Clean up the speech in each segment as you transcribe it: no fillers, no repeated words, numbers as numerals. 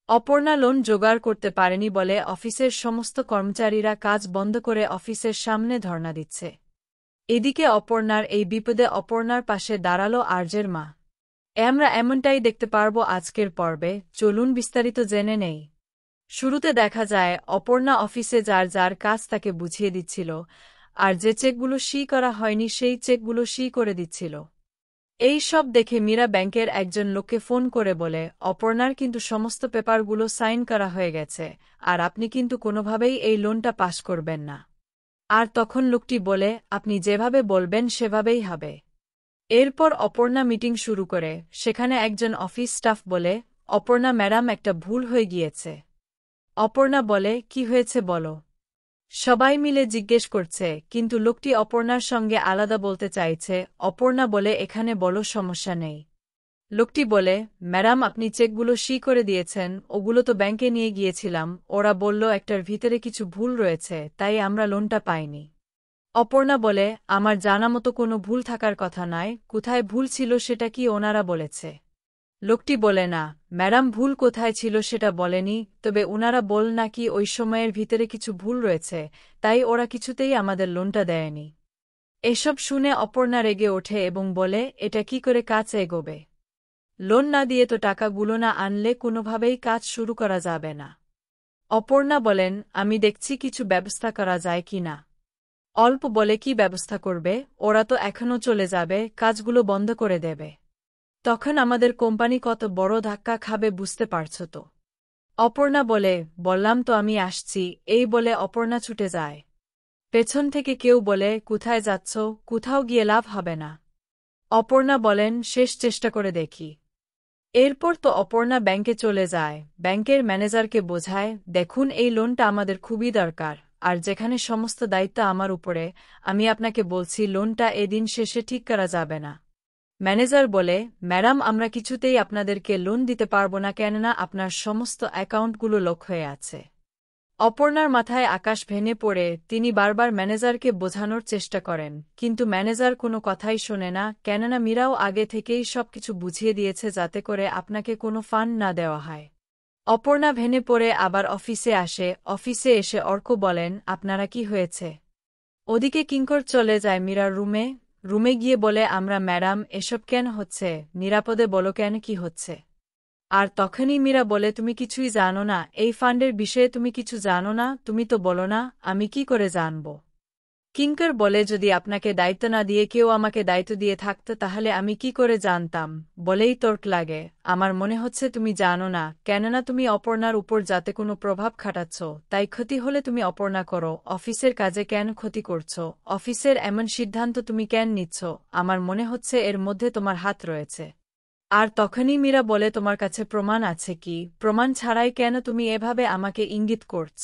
Aparna loan জোগাড় করতে পারেনি বলে অফিসের সমস্ত কর্মচারীরা কাজ বন্ধ করে অফিসের সামনে ধর্ণা দিচ্ছে। এদিকে অপর্ণার এই বিপদে অপর্ণার পাশে দাঁড়ালো আরজের মা। আমরা এমনটাই দেখতে পারব আজকের পর্বে, চলুন বিস্তারিত জেনে নেই। শুরুতে দেখা যায় অপর্ণা অফিসে যার যার কাজ তাকে বুঝিয়ে দিচ্ছিল, আর যে চেকগুলো সই করা হয়নি সেই চেকগুলো সই করে দিচ্ছিল। এই সব দেখে মীরা ব্যাংকের একজন লোককে ফোন করে বলে, অপর্ণার কিন্তু সমস্ত পেপারগুলো সাইন করা হয়ে গেছে, আর আপনি কিন্তু কোনোভাবেই এই লোনটা পাস করবেন না। আর তখন লোকটি বলে, আপনি যেভাবে বলবেন সেভাবেই হবে। এরপর অপর্ণা মিটিং শুরু করে, সেখানে একজন অফিস স্টাফ বলে, অপর্ণা ম্যাডাম একটা ভুল হয়ে গিয়েছে। অপর্ণা বলে, কি হয়েছে বলো। সবাই মিলে জিজ্ঞেস করছে, কিন্তু লোকটি অপর্ণার সঙ্গে আলাদা বলতে চাইছে। অপর্ণা বলে, এখানে বলো সমস্যা নেই। লোকটি বলে, ম্যাডাম আপনি চেকগুলো সই করে দিয়েছেন, ওগুলো তো ব্যাংকে নিয়ে গিয়েছিলাম, ওরা বলল একটার ভিতরে কিছু ভুল রয়েছে, তাই আমরা লোনটা পাইনি। অপর্ণা বলে, আমার জানা মতো কোনো ভুল থাকার কথা নয়, কোথায় ভুল ছিল সেটা কি ওনারা বলেছে? লোকটি বলে, না ম্যাডাম, ভুল কোথায় ছিল সেটা বলেনি, তবে উনারা বল নাকি ওই সময়ের ভিতরে কিছু ভুল রয়েছে, তাই ওরা কিছুতেই আমাদের লোনটা দেয়নি। এসব শুনে অপর্ণা রেগে ওঠে এবং বলে, এটা কি করে কাজ এগোবে? লোন না দিয়ে তো টাকাগুলো না আনলে কোনোভাবেই কাজ শুরু করা যাবে না। অপর্ণা বলেন, আমি দেখছি কিছু ব্যবস্থা করা যায় কি না। অল্প বলে কি ব্যবস্থা করবে, ওরা তো এখনও চলে যাবে, কাজগুলো বন্ধ করে দেবে। তখন আমাদের কোম্পানি কত বড় ধাক্কা খাবে বুঝতে পারছ তো। অপর্ণা বলে, বললাম তো আমি আসছি, এই বলে অপর্ণা ছুটে যায়। পেছন থেকে কেউ বলে, কোথায় যাচ্ছ, কোথাও গিয়ে লাভ হবে না। অপর্ণা বলেন, শেষ চেষ্টা করে দেখি। এরপর তো অপর্ণা ব্যাংকে চলে যায়, ব্যাংকের ম্যানেজারকে বোঝায়, দেখুন এই লোনটা আমাদের খুবই দরকার, আর যেখানে সমস্ত দায়িত্ব আমার উপরে, আমি আপনাকে বলছি লোনটা এদিন শেষে ঠিক করা যাবে না। ম্যানেজার বলে, ম্যাডাম আমরা কিছুতেই আপনাদেরকে লোন দিতে পারব না, কেননা আপনার সমস্ত অ্যাকাউন্টগুলো লক হয়ে আছে। অপর্ণার মাথায় আকাশ ভেঙে পড়ে, তিনি বারবার ম্যানেজারকে বোঝানোর চেষ্টা করেন, কিন্তু ম্যানেজার কোনো কথাই শোনে না, কেননা মীরাও আগে থেকেই সবকিছু বুঝিয়ে দিয়েছে যাতে করে আপনাকে কোনো ফান্ড না দেওয়া হয়। অপর্ণা ভেঙে পড়ে আবার অফিসে আসে, অফিসে এসে অর্ক বলেন, আপনারা কি হয়েছে? ওদিকে কিঙ্কর চলে যায় মীরার রুমে, রুমে গিয়ে বলে, আমরা ম্যাডাম এসব কেন হচ্ছে, নিরাপদে বলো কেন কি হচ্ছে। আর তখনই মীরা বলে, তুমি কিছুই জানো না, এই ফান্ডের বিষয়ে তুমি কিছু জানো না, তুমি তো বলো না, আমি কি করে জানব। কিঙ্কর বলে, যদি আপনাকে দায়িত্ব না দিয়ে কেউ আমাকে দায়িত্ব দিয়ে থাকত তাহলে আমি কি করে জানতাম, বলেই তর্ক লাগে। আমার মনে হচ্ছে তুমি জানো না, কেননা তুমি অপর্ণার উপর যাতে কোনো প্রভাব খাটাচ্ছ, তাই ক্ষতি হলে তুমি অপর্ণা করো, অফিসের কাজে কেন ক্ষতি করছো, অফিসের এমন সিদ্ধান্ত তুমি কেন নিচ্ছ, আমার মনে হচ্ছে এর মধ্যে তোমার হাত রয়েছে। আর তখনই মীরা বলে, তোমার কাছে প্রমাণ আছে কি, প্রমাণ ছাড়াই কেন তুমি এভাবে আমাকে ইঙ্গিত করছ।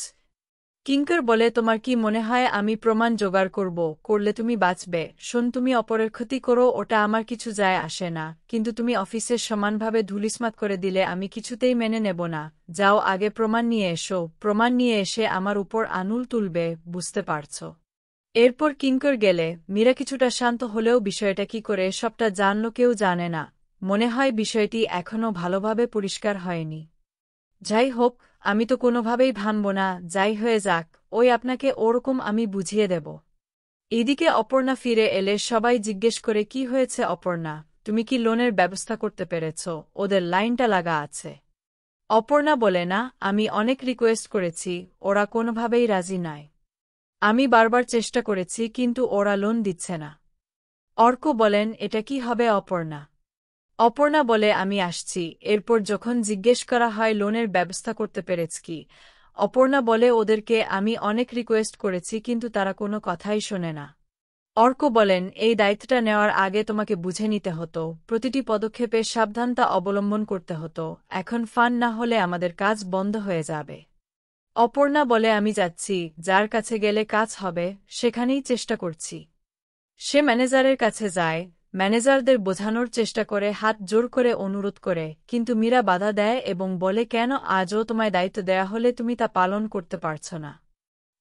কিঙ্কর বলে, তোমার কি মনে হয় আমি প্রমাণ জোগাড় করব, করলে তুমি বাঁচবে, শোন তুমি অপরের ক্ষতি করো ওটা আমার কিছু যায় আসে না, কিন্তু তুমি অফিসের সমানভাবে ধূলিসাৎ করে দিলে আমি কিছুতেই মেনে নেব না, যাও আগে প্রমাণ নিয়ে এসো, প্রমাণ নিয়ে এসে আমার উপর আঙুল তুলবে, বুঝতে পারছ। এরপর কিঙ্কর গেলে মীরা কিছুটা শান্ত হলেও বিষয়টা কি করে সবটা জানল কেউ জানে না, মনে হয় বিষয়টি এখনও ভালোভাবে পরিষ্কার হয়নি। যাই হোক, আমি তো কোনোভাবেই ভানব না, যাই হয়ে যাক, ওই আপনাকে ওরকম আমি বুঝিয়ে দেব। এদিকে অপর্ণা ফিরে এলে সবাই জিজ্ঞেস করে, কি হয়েছে অপর্ণা, তুমি কি লোনের ব্যবস্থা করতে পেরেছ, ওদের লাইনটা লাগা আছে। অপর্ণা বলে, না আমি অনেক রিকোয়েস্ট করেছি, ওরা কোনোভাবেই রাজি নয়। আমি বারবার চেষ্টা করেছি কিন্তু ওরা লোন দিচ্ছে না। অর্ক বলেন, এটা কি হবে অপর্ণা? অপর্ণা বলে, আমি আসছি। এরপর যখন জিজ্ঞেস করা হয় লোনের ব্যবস্থা করতে পেরেছ কি, অপর্ণা বলে, ওদেরকে আমি অনেক রিকোয়েস্ট করেছি কিন্তু তারা কোনো কথাই শোনে না। অর্ক বলেন, এই দায়িত্বটা নেওয়ার আগে তোমাকে বুঝে নিতে হতো, প্রতিটি পদক্ষেপে সাবধানতা অবলম্বন করতে হতো, এখন ফান্ড না হলে আমাদের কাজ বন্ধ হয়ে যাবে। অপর্ণা বলে, আমি যাচ্ছি, যার কাছে গেলে কাজ হবে সেখানেই চেষ্টা করছি। সে ম্যানেজারের কাছে যায়, ম্যানেজারদের বোঝানোর চেষ্টা করে, হাত জোর করে অনুরোধ করে, কিন্তু মীরা বাধা দেয় এবং বলে, কেন আজও তোমায় দায়িত্ব দেয়া হলে তুমি তা পালন করতে পারছ না।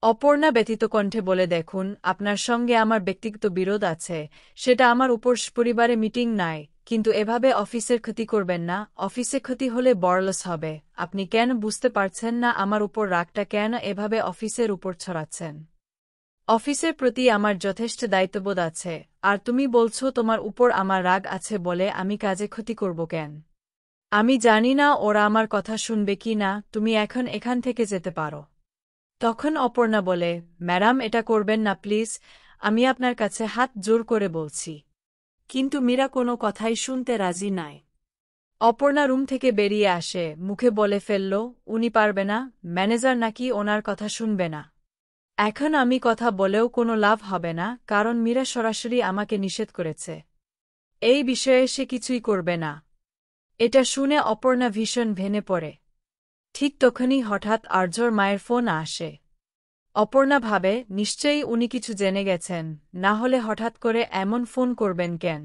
অপর্ণা ব্যথিত কণ্ঠে বলে, দেখুন আপনার সঙ্গে আমার ব্যক্তিগত বিরোধ আছে, সেটা আমার উপর পরিবারে মিটিং নাই, কিন্তু এভাবে অফিসের ক্ষতি করবেন না, অফিসে ক্ষতি হলে বড়লস হবে। আপনি কেন বুঝতে পারছেন না আমার উপর রাগটা কেন এভাবে অফিসের উপর ছড়াচ্ছেন? অফিসের প্রতি আমার যথেষ্ট দায়িত্ববোধ আছে, আর তুমি বলছো তোমার উপর আমার রাগ আছে বলে আমি কাজে ক্ষতি করব কেন? আমি জানি না ওরা আমার কথা শুনবে কি না, তুমি এখন এখান থেকে যেতে পারো। তখন অপর্ণা বলে, ম্যাডাম এটা করবেন না প্লিজ, আমি আপনার কাছে হাত জোর করে বলছি। কিন্তু মীরা কোনো কথাই শুনতে রাজি নাই। অপর্ণা রুম থেকে বেরিয়ে আসে, মুখে বলে ফেলল, উনি পারবে না, ম্যানেজার নাকি ওনার কথা শুনবে না। এখন আমি কথা বলেও কোনো লাভ হবে না, কারণ মীরা সরাসরি আমাকে নিষেধ করেছে। এই বিষয়ে সে কিছুই করবে না। এটা শুনে অপর্ণা ভীষণ ভেঙে পড়ে। ঠিক তখনই হঠাৎ আর্যর মায়ের ফোন আসে। অপর্ণা ভাবে, নিশ্চয়ই উনি কিছু জেনে গেছেন, না হলে হঠাৎ করে এমন ফোন করবেন কেন?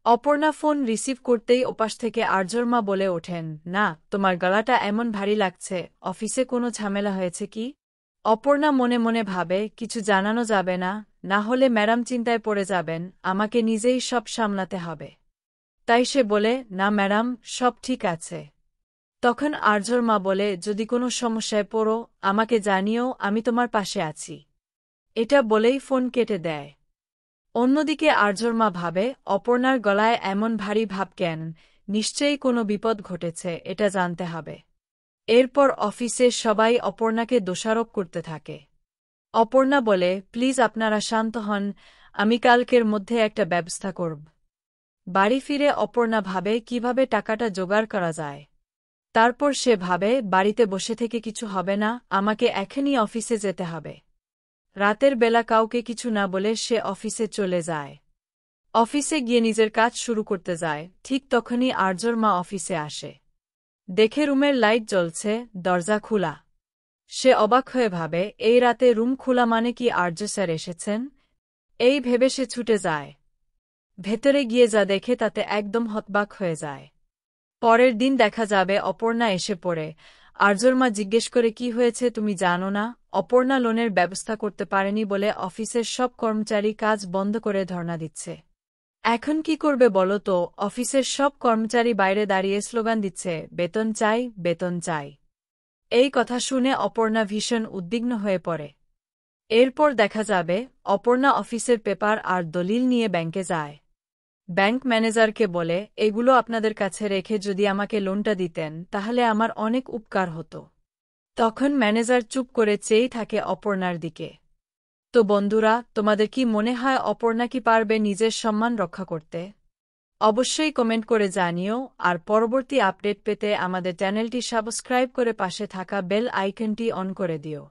অপর্ণা ফোন রিসিভ করতেই ওপাশ থেকে আর্যর মা বলে ওঠেন, না, তোমার গলাটা এমন ভারী লাগছে, অফিসে কোনো ঝামেলা হয়েছে কি? অপর্ণা মনে মনে ভাবে, কিছু জানানো যাবে না, না হলে ম্যাডাম চিন্তায় পড়ে যাবেন, আমাকে নিজেই সব সামলাতে হবে। তাই সে বলে, না ম্যাডাম, সব ঠিক আছে। তখন আর্যর মা বলে, যদি কোনো সমস্যায় পড়ো আমাকে জানিও, আমি তোমার পাশে আছি। এটা বলেই ফোন কেটে দেয়। অন্যদিকে আর্যর মা ভাবে, অপর্ণার গলায় এমন ভারী ভাব কেন, নিশ্চয়ই কোনো বিপদ ঘটেছে, এটা জানতে হবে। এরপর অফিসে সবাই অপর্ণাকে দোষারোপ করতে থাকে। অপর্ণা বলে, প্লিজ আপনারা শান্ত হন, আমি কালকের মধ্যে একটা ব্যবস্থা করব। বাড়ি ফিরে অপর্ণা ভাবে কিভাবে টাকাটা জোগাড় করা যায়। তারপর সে ভাবে, বাড়িতে বসে থেকে কিছু হবে না, আমাকে এখনই অফিসে যেতে হবে। রাতের বেলা কাউকে কিছু না বলে সে অফিসে চলে যায়। অফিসে গিয়ে নিজের কাজ শুরু করতে যায়, ঠিক তখনই আর্যর মা অফিসে আসে। দেখে রুমের লাইট জ্বলছে, দরজা খোলা। সে অবাক হয়ে ভাবে, এই রাতে রুম খোলা মানে কি আর্য স্যার এসেছেন? এই ভেবে সে ছুটে যায়। ভেতরে গিয়ে যা দেখে তাতে একদম হতবাক হয়ে যায়। পরের দিন দেখা যাবে অপর্ণা এসে পড়ে। আর্যর মা জিজ্ঞেস করে, কি হয়েছে তুমি জানো না? অপর্ণা লোনের ব্যবস্থা করতে পারেনি বলে অফিসের সব কর্মচারী কাজ বন্ধ করে ধর্ণা দিচ্ছে। এখন কি করবে বলো তো? অফিসের সব কর্মচারী বাইরে দাঁড়িয়ে স্লোগান দিচ্ছে, বেতন চাই, বেতন চাই। এই কথা শুনে অপর্ণা ভীষণ উদ্বিগ্ন হয়ে পড়ে। এরপর দেখা যাবে অপর্ণা অফিসের পেপার আর দলিল নিয়ে ব্যাংকে যায়। ব্যাংক ম্যানেজারকে বলে, এগুলো আপনাদের কাছে রেখে যদি আমাকে লোনটা দিতেন তাহলে আমার অনেক উপকার হতো। তখন ম্যানেজার চুপ করে চেয়েই থাকে অপর্ণার দিকে। তো বন্ধুরা, তোমাদের কি মনে হয় অপর্ণা কি পারবে নিজের সম্মান রক্ষা করতে? অবশ্যই কমেন্ট করে জানিও, আর পরবর্তী আপডেট পেতে আমাদের চ্যানেলটি সাবস্ক্রাইব করে পাশে থাকা বেল আইকনটি অন করে দিও।